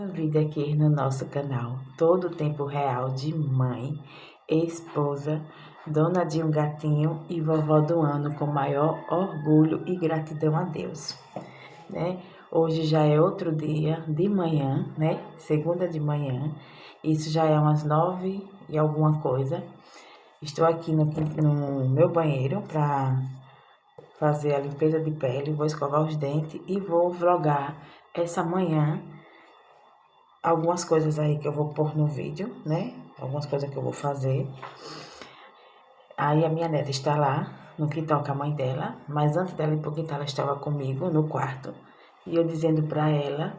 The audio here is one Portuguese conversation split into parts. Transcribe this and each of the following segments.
Vídeo aqui no nosso canal, todo o tempo real de mãe, esposa, dona de um gatinho e vovó do ano com maior orgulho e gratidão a Deus, né? Hoje já é outro dia de manhã, né? Segunda de manhã, isso já é umas 9 e alguma coisa. Estou aqui no meu banheiro para fazer a limpeza de pele, vou escovar os dentes e vou vlogar essa manhã algumas coisas aí que eu vou pôr no vídeo, né? Algumas coisas que eu vou fazer. Aí a minha neta está lá no quintal com a mãe dela, mas antes dela ir pro quintal, ela estava comigo no quarto. E eu dizendo para ela,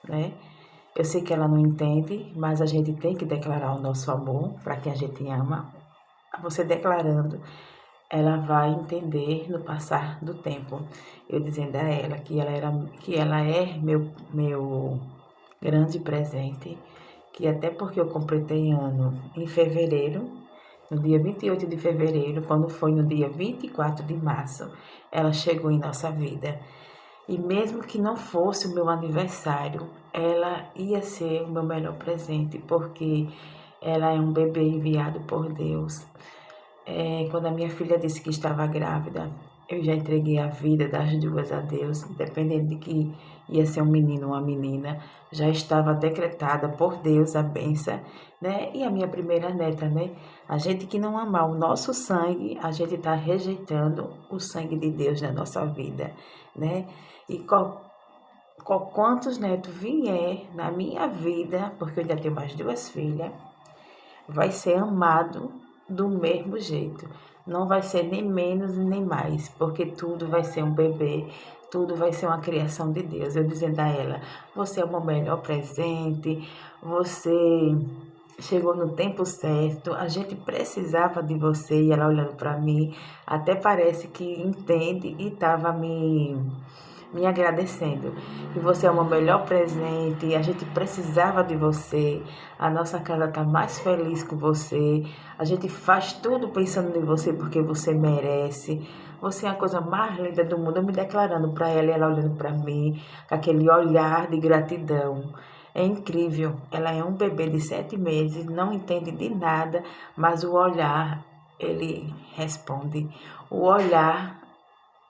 né? Eu sei que ela não entende, mas a gente tem que declarar o nosso amor para quem a gente ama. Você declarando, ela vai entender no passar do tempo. Eu dizendo a ela que ela é meu grande presente, que até porque eu completei ano em fevereiro, no dia 28 de fevereiro, quando foi no dia 24 de março, ela chegou em nossa vida. E mesmo que não fosse o meu aniversário, ela ia ser o meu melhor presente, porque ela é um bebê enviado por Deus. Quando a minha filha disse que estava grávida, eu já entreguei a vida das duas a Deus, independente de que ia ser um menino ou uma menina, já estava decretada por Deus a bênção, né? E a minha primeira neta, né? A gente que não amar o nosso sangue, a gente está rejeitando o sangue de Deus na nossa vida, né? E quantos netos vier na minha vida, porque eu ainda tenho mais duas filhas, vai ser amado do mesmo jeito. Não vai ser nem menos nem mais, porque tudo vai ser um bebê, tudo vai ser uma criação de Deus. Eu dizendo a ela, você é o meu melhor presente, você chegou no tempo certo, a gente precisava de você. E ela olhando para mim, até parece que entende e estava me agradecendo. E você é o meu melhor presente, a gente precisava de você, a nossa casa está mais feliz com você, a gente faz tudo pensando em você porque você merece. Você é a coisa mais linda do mundo. Eu me declarando para ela e ela olhando para mim, com aquele olhar de gratidão. É incrível, ela é um bebê de 7 meses, não entende de nada, mas o olhar, ele responde. O olhar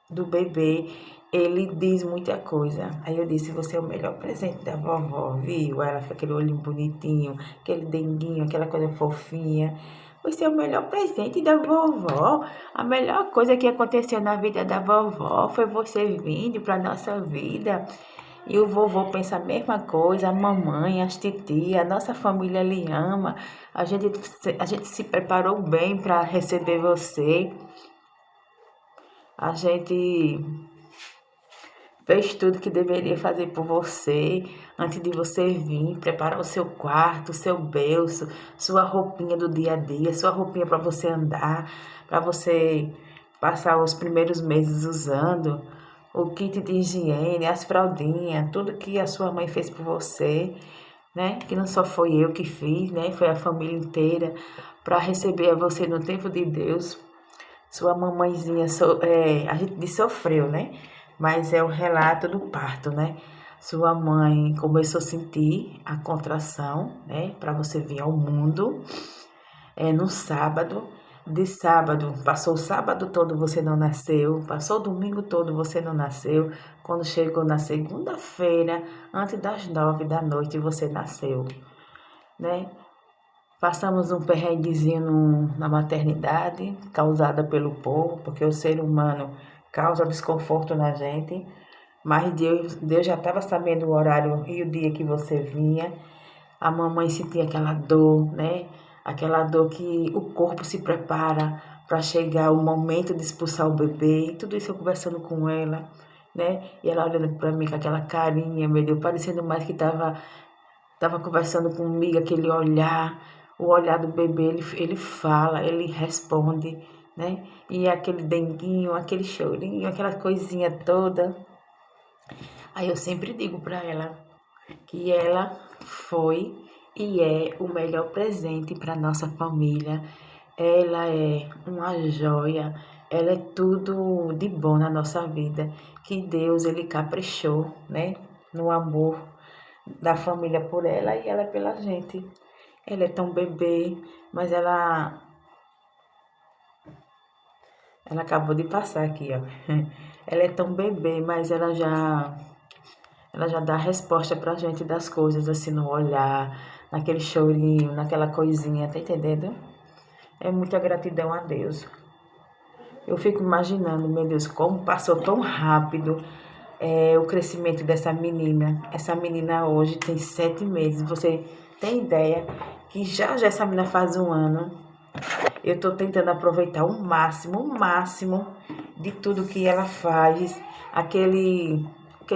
do bebê, ele diz muita coisa. Aí eu disse, você é o melhor presente da vovó, viu? Ela fica aquele olhinho bonitinho, aquele denguinho, aquela coisa fofinha. Você é o melhor presente da vovó. A melhor coisa que aconteceu na vida da vovó foi você vindo para nossa vida. E o vovô pensa a mesma coisa, a mamãe, as titia, a nossa família lhe ama. A gente se preparou bem para receber você. A gente fez tudo que deveria fazer por você antes de você vir, preparar o seu quarto, o seu berço, sua roupinha do dia a dia, sua roupinha para você andar, para você passar os primeiros meses usando, o kit de higiene, as fraldinhas, tudo que a sua mãe fez por você, né? Que não só foi eu que fiz, né? Foi a família inteira para receber você no tempo de Deus. Sua mamãezinha, a gente sofreu, né? Mas é o relato do parto, né? Sua mãe começou a sentir a contração, né? Para você vir ao mundo, no sábado. De sábado, passou o sábado todo você não nasceu, passou o domingo todo você não nasceu. Quando chegou na segunda-feira, antes das 9 da noite, você nasceu, né? Passamos um perrenguezinho na maternidade, causada pelo povo, porque o ser humano causa desconforto na gente, mas Deus já estava sabendo o horário e o dia que você vinha. A mamãe sentia aquela dor, né? Aquela dor que o corpo se prepara para chegar o momento de expulsar o bebê. E tudo isso eu conversando com ela, né? E ela olhando para mim com aquela carinha, meu Deus, parecendo mais que estava conversando comigo, aquele olhar, o olhar do bebê, ele fala, ele responde, né? E aquele denguinho, aquele chorinho, aquela coisinha toda. Aí eu sempre digo para ela que ela foi e é o melhor presente para nossa família. Ela é uma joia, ela é tudo de bom na nossa vida. Que Deus, ele caprichou, né? No amor da família por ela e ela é pela gente. Ela é tão bebê, mas ela acabou de passar aqui, ó. Ela é tão bebê, mas ela já dá resposta pra gente das coisas, assim, no olhar, naquele chorinho, naquela coisinha, tá entendendo? É muita gratidão a Deus. Eu fico imaginando, meu Deus, como passou tão rápido o crescimento dessa menina. Essa menina hoje tem 7 meses. Você tem ideia que já essa menina faz um ano. Eu tô tentando aproveitar o máximo de tudo que ela faz. Aquele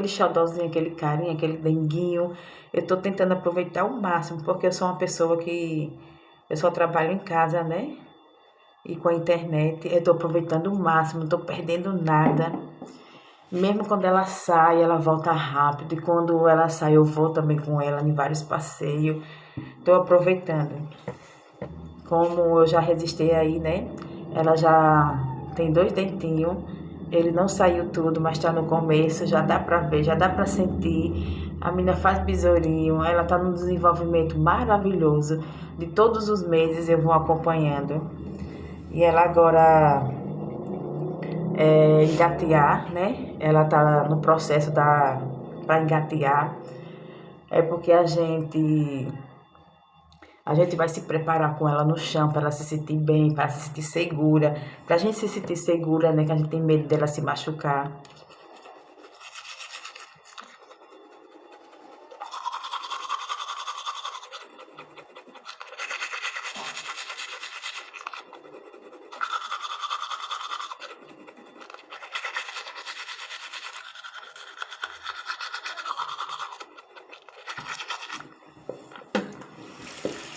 xodózinho, aquele carinho, aquele denguinho. Eu tô tentando aproveitar o máximo, porque eu sou uma pessoa que eu só trabalho em casa, né? E com a internet, eu tô aproveitando o máximo, não tô perdendo nada. Mesmo quando ela sai, ela volta rápido. E quando ela sai, eu vou também com ela em vários passeios. Tô aproveitando. Como eu já resisti aí, né? Ela já tem 2 dentinhos. Ele não saiu tudo, mas tá no começo. Já dá pra ver, já dá pra sentir. A menina faz besourinho. Ela tá num desenvolvimento maravilhoso. De todos os meses eu vou acompanhando. E ela agora engatear, né? Ela tá no processo para engatear. É porque a gente vai se preparar com ela no chão para ela se sentir bem, para se sentir segura. Pra gente se sentir segura, né? Que a gente tem medo dela se machucar.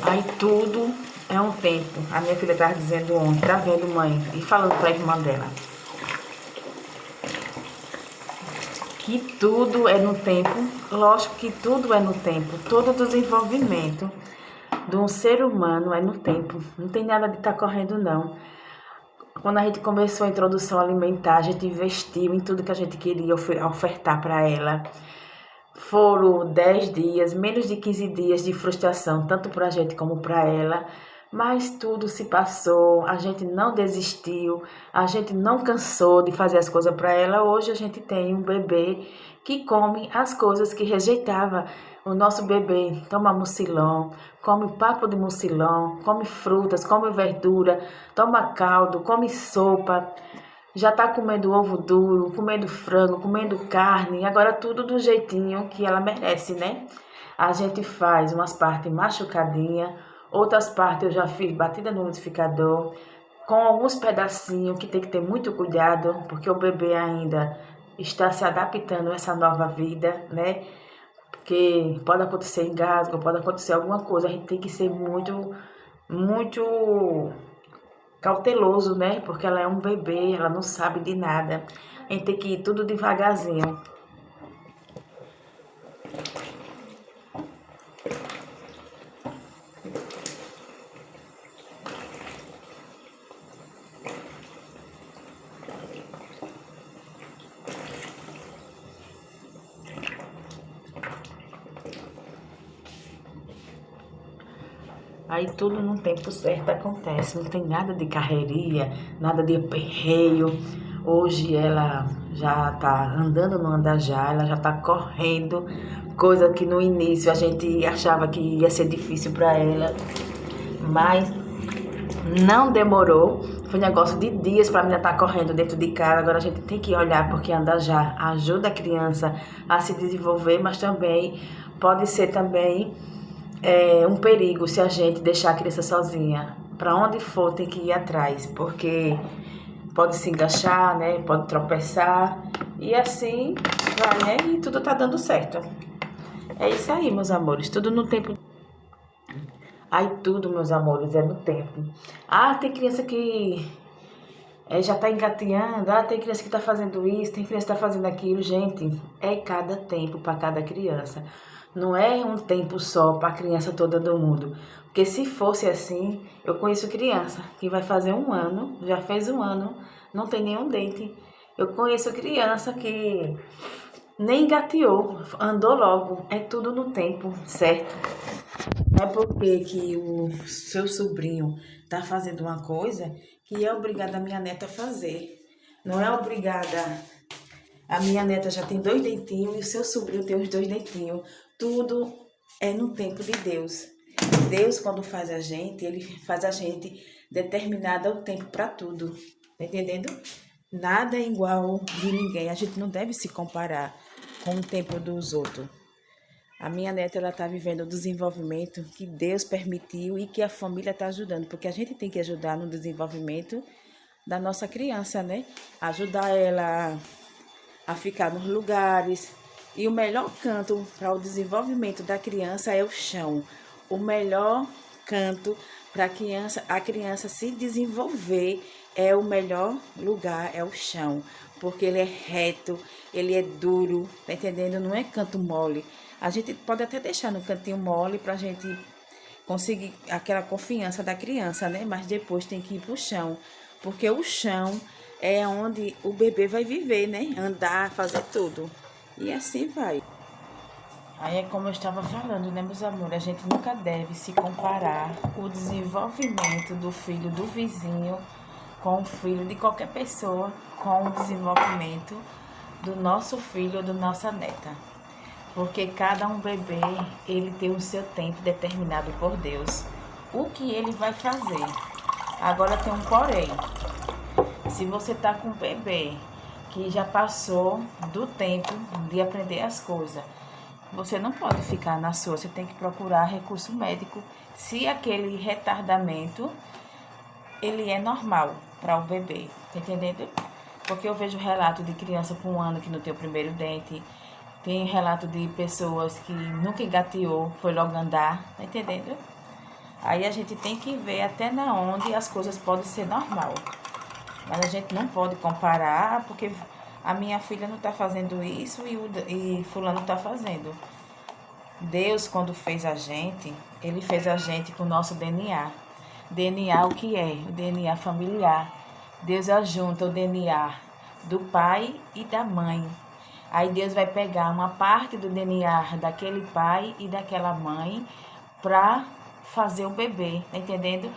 Aí tudo é um tempo. A minha filha estava dizendo ontem, tá vendo, mãe? E falando para a irmã dela. Que tudo é no tempo. Lógico que tudo é no tempo. Todo desenvolvimento de um ser humano é no tempo. Não tem nada de estar correndo, não. Quando a gente começou a introdução alimentar, a gente investiu em tudo que a gente queria ofertar para ela. Foram 10 dias, menos de 15 dias de frustração, tanto para a gente como para ela. Mas tudo se passou, a gente não desistiu, a gente não cansou de fazer as coisas para ela. Hoje a gente tem um bebê que come as coisas que rejeitava. O nosso bebê toma mucilão, come papo de mucilão, come frutas, come verdura, toma caldo, come sopa. Já tá comendo ovo duro, comendo frango, comendo carne, agora tudo do jeitinho que ela merece, né? A gente faz umas partes machucadinha, outras partes eu já fiz batida no liquidificador, com alguns pedacinhos que tem que ter muito cuidado, porque o bebê ainda está se adaptando a essa nova vida, né? Porque pode acontecer engasgo, pode acontecer alguma coisa, a gente tem que ser muito cauteloso, né? Porque ela é um bebê, ela não sabe de nada. A gente tem que ir tudo devagarzinho. Aí tudo no tempo certo acontece. Não tem nada de carreirinha, nada de aperreio. Hoje ela já tá andando no andajá, ela já tá correndo, coisa que no início a gente achava que ia ser difícil para ela, mas não demorou. Foi um negócio de dias para a menina estar correndo dentro de casa. Agora a gente tem que olhar porque andajá ajuda a criança a se desenvolver, mas também pode ser também um perigo se a gente deixar a criança sozinha. Para onde for tem que ir atrás, porque pode se enganchar, né? Pode tropeçar e assim vai, né? E tudo tá dando certo. É isso aí, meus amores. Tudo no tempo. Aí tudo, meus amores, é no tempo. Ah, tem criança que já tá engateando. Ah, tem criança que tá fazendo isso, tem criança que tá fazendo aquilo. Gente, é cada tempo para cada criança. Não é um tempo só para a criança toda do mundo. Porque se fosse assim, eu conheço criança que vai fazer um ano, já fez um ano, não tem nenhum dente. Eu conheço criança que Nem gateou, andou logo. É tudo no tempo certo. Não é porque que o seu sobrinho tá fazendo uma coisa que é obrigada a minha neta a fazer. Não é obrigada. A minha neta já tem 2 dentinhos e o seu sobrinho tem os 2 dentinhos. Tudo é no tempo de Deus. Deus, quando faz a gente, ele faz a gente determinada o tempo para tudo. Tá entendendo? Nada é igual de ninguém. A gente não deve se comparar com o tempo dos outros. A minha neta, ela tá vivendo o desenvolvimento que Deus permitiu e que a família está ajudando, porque a gente tem que ajudar no desenvolvimento da nossa criança, né? Ajudar ela a ficar nos lugares. E o melhor canto para o desenvolvimento da criança é o chão. O melhor canto para a criança se desenvolver é o melhor lugar, é o chão. Porque ele é reto, ele é duro, tá entendendo? Não é canto mole. A gente pode até deixar no cantinho mole para a gente conseguir aquela confiança da criança, né? Mas depois tem que ir pro chão, porque o chão é onde o bebê vai viver, né? Andar, fazer tudo. E assim vai. Aí é como eu estava falando, né, meus amores? A gente nunca deve se comparar o desenvolvimento do filho do vizinho com o filho de qualquer pessoa, com o desenvolvimento do nosso filho ou da nossa neta. Porque cada um bebê, ele tem o seu tempo determinado por Deus. O que ele vai fazer? Agora tem um porém. Se você tá com um bebê que já passou do tempo de aprender as coisas, você não pode ficar na sua, você tem que procurar recurso médico se aquele retardamento ele é normal para o bebê, tá entendendo? Porque eu vejo relato de criança com 1 ano que não tem o primeiro dente, tem relato de pessoas que nunca engateou, foi logo andar, tá entendendo? Aí a gente tem que ver até na onde as coisas podem ser normal. Mas a gente não pode comparar, porque a minha filha não tá fazendo isso e fulano tá fazendo. Deus, quando fez a gente, ele fez a gente com o nosso DNA. DNA o que é? O DNA familiar. Deus ajunta o DNA do pai e da mãe. Aí Deus vai pegar uma parte do DNA daquele pai e daquela mãe para fazer o bebê, tá entendendo?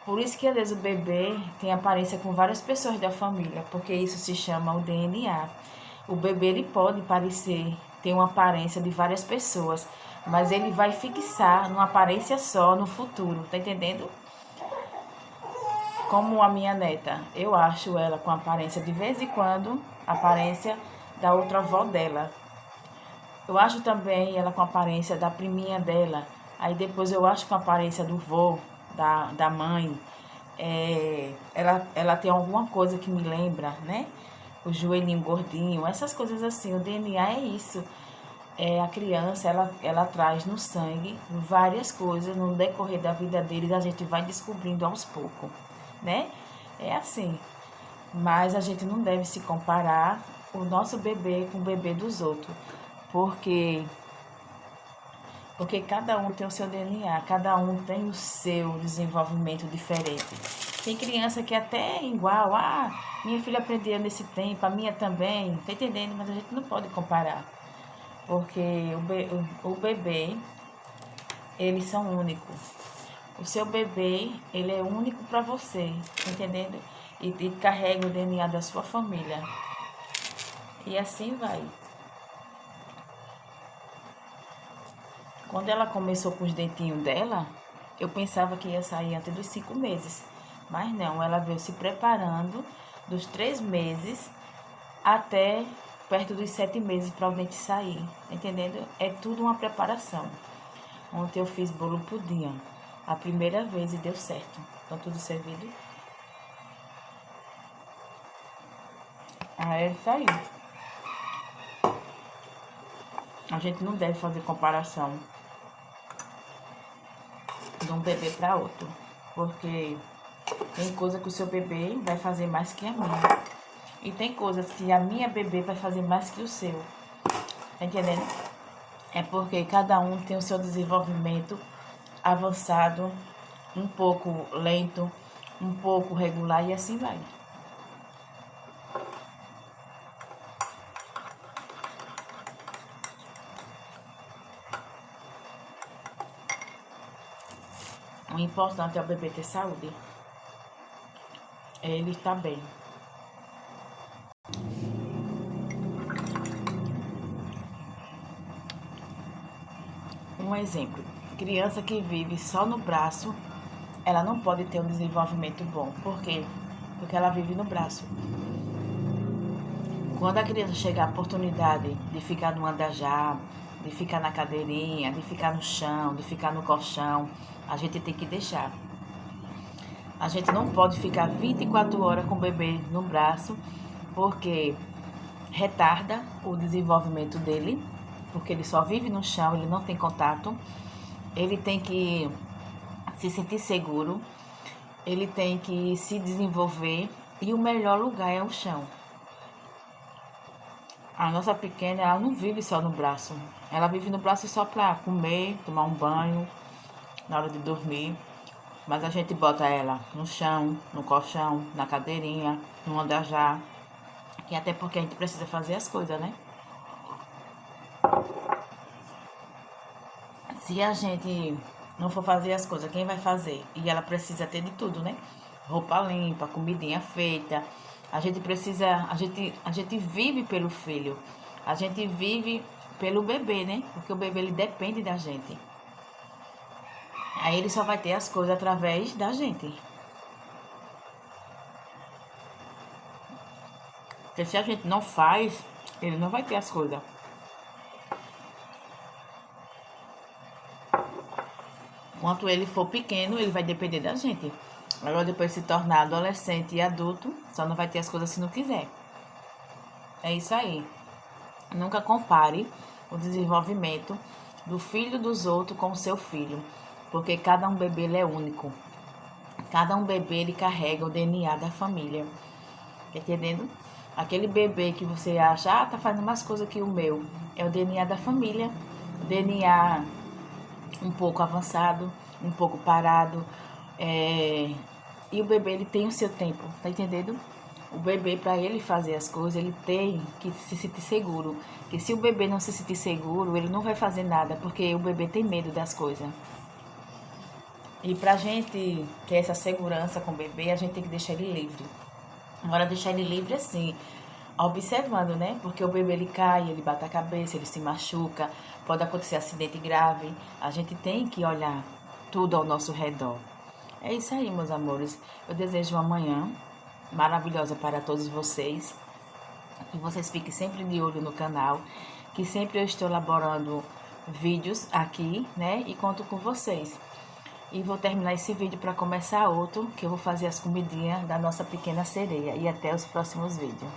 Por isso que às vezes o bebê tem aparência com várias pessoas da família, porque isso se chama o DNA. O bebê ele pode parecer, ter uma aparência de várias pessoas, mas ele vai fixar numa aparência só no futuro, tá entendendo? Como a minha neta, eu acho ela com aparência de vez em quando, aparência da outra avó dela. Eu acho também ela com aparência da priminha dela. Aí depois eu acho com a aparência do vô, da mãe. Ela tem alguma coisa que me lembra, né? O joelhinho gordinho, essas coisas assim. O DNA é isso. A criança, ela traz no sangue várias coisas no decorrer da vida deles, a gente vai descobrindo aos poucos, né? É assim. Mas a gente não deve se comparar o nosso bebê com o bebê dos outros, porque cada um tem o seu DNA, cada um tem o seu desenvolvimento diferente. Tem criança que até é igual, minha filha aprendeu nesse tempo, a minha também, tá entendendo? Mas a gente não pode comparar, porque o bebê, eles são únicos. O seu bebê, ele é único para você, tá entendendo? E carrega o DNA da sua família. E assim vai. Quando ela começou com os dentinhos dela, eu pensava que ia sair antes dos 5 meses. Mas não, ela veio se preparando dos 3 meses até perto dos 7 meses para o dente sair. Entendendo? É tudo uma preparação. Ontem eu fiz bolo pudim, a primeira vez e deu certo. Tá tudo servido. Aí saiu. A gente não deve fazer comparação de um bebê para outro, porque tem coisa que o seu bebê vai fazer mais que a minha. E tem coisas que a minha bebê vai fazer mais que o seu. Tá entendendo? É porque cada um tem o seu desenvolvimento avançado, um pouco lento, um pouco regular e assim vai. O importante é o bebê ter saúde. Ele está bem. Um exemplo, criança que vive só no braço, ela não pode ter um desenvolvimento bom. Por quê? Porque ela vive no braço. Quando a criança chega a oportunidade de ficar no andajá, de ficar na cadeirinha, de ficar no chão, de ficar no colchão, a gente tem que deixar. A gente não pode ficar 24 horas com o bebê no braço, porque retarda o desenvolvimento dele, porque ele só vive no chão, ele não tem contato. Ele tem que se sentir seguro, ele tem que se desenvolver e o melhor lugar é o chão. A nossa pequena, ela não vive só no braço. Ela vive no braço só para comer, tomar um banho, na hora de dormir. Mas a gente bota ela no chão, no colchão, na cadeirinha, no andajá. E até porque a gente precisa fazer as coisas, né? Se a gente não for fazer as coisas, quem vai fazer? E ela precisa ter de tudo, né? Roupa limpa, comidinha feita. A gente precisa, a gente vive pelo filho. A gente vive pelo bebê, né? Porque o bebê, ele depende da gente. Aí ele só vai ter as coisas através da gente. Porque se a gente não faz, ele não vai ter as coisas. Enquanto ele for pequeno, ele vai depender da gente. Agora, depois de se tornar adolescente e adulto, só não vai ter as coisas se não quiser. É isso aí. Nunca compare o desenvolvimento do filho dos outros com o seu filho. Porque cada um bebê ele é único. Cada um bebê ele carrega o DNA da família. Tá entendendo? Aquele bebê que você acha, tá fazendo mais coisa que o meu. É o DNA da família. O DNA um pouco avançado, um pouco parado. E o bebê, ele tem o seu tempo, tá entendendo? O bebê, para ele fazer as coisas, ele tem que se sentir seguro. Porque se o bebê não se sentir seguro, ele não vai fazer nada, porque o bebê tem medo das coisas. E pra gente ter essa segurança com o bebê, a gente tem que deixar ele livre. Agora, deixar ele livre assim, observando, né? Porque o bebê, ele cai, ele bate a cabeça, ele se machuca, pode acontecer acidente grave. A gente tem que olhar tudo ao nosso redor. É isso aí, meus amores. Eu desejo uma manhã maravilhosa para todos vocês. Que vocês fiquem sempre de olho no canal. Que sempre eu estou elaborando vídeos aqui, né? E conto com vocês. E vou terminar esse vídeo para começar outro, que eu vou fazer as comidinhas da nossa pequena sereia. E até os próximos vídeos.